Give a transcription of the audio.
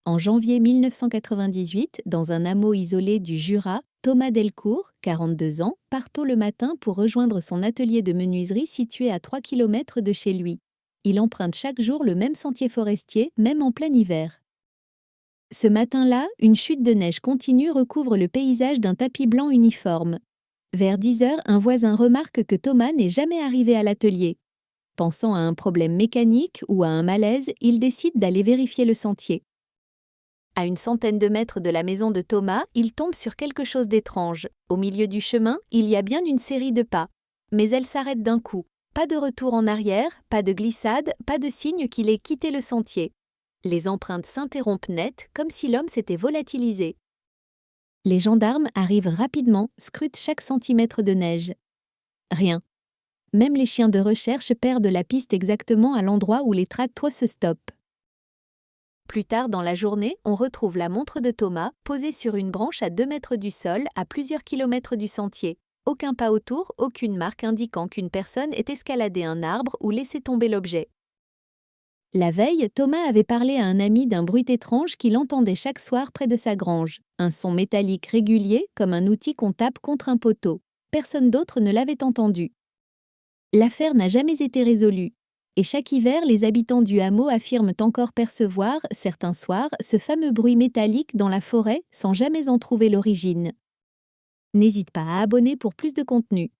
En janvier 1998, dans un hameau isolé du Jura, Thomas Delcourt, 42 ans, part tôt le matin pour rejoindre son atelier de menuiserie situé à 3 kilomètres de chez lui. Il emprunte chaque jour le même sentier forestier, même en plein hiver. Ce matin-là, une chute de neige continue recouvre le paysage d'un tapis blanc uniforme. Vers 10 heures, un voisin remarque que Thomas n'est jamais arrivé à l'atelier. Pensant à un problème mécanique ou à un malaise, il décide d'aller vérifier le sentier. À une centaine de mètres de la maison de Thomas, il tombe sur quelque chose d'étrange. Au milieu du chemin, il y a bien une série de pas. Mais elle s'arrête d'un coup. Pas de retour en arrière, pas de glissade, pas de signe qu'il ait quitté le sentier. Les empreintes s'interrompent net, comme si l'homme s'était volatilisé. Les gendarmes arrivent rapidement, scrutent chaque centimètre de neige. Rien. Même les chiens de recherche perdent la piste exactement à l'endroit où les tracteurs se stoppent. Plus tard dans la journée, on retrouve la montre de Thomas posée sur une branche à 2 mètres du sol, à plusieurs kilomètres du sentier. Aucun pas autour, aucune marque indiquant qu'une personne ait escaladé un arbre ou laissé tomber l'objet. La veille, Thomas avait parlé à un ami d'un bruit étrange qu'il entendait chaque soir près de sa grange. Un son métallique régulier, comme un outil qu'on tape contre un poteau. Personne d'autre ne l'avait entendu. L'affaire n'a jamais été résolue. Et chaque hiver, les habitants du hameau affirment encore percevoir, certains soirs, ce fameux bruit métallique dans la forêt sans jamais en trouver l'origine. N'hésite pas à abonner pour plus de contenu.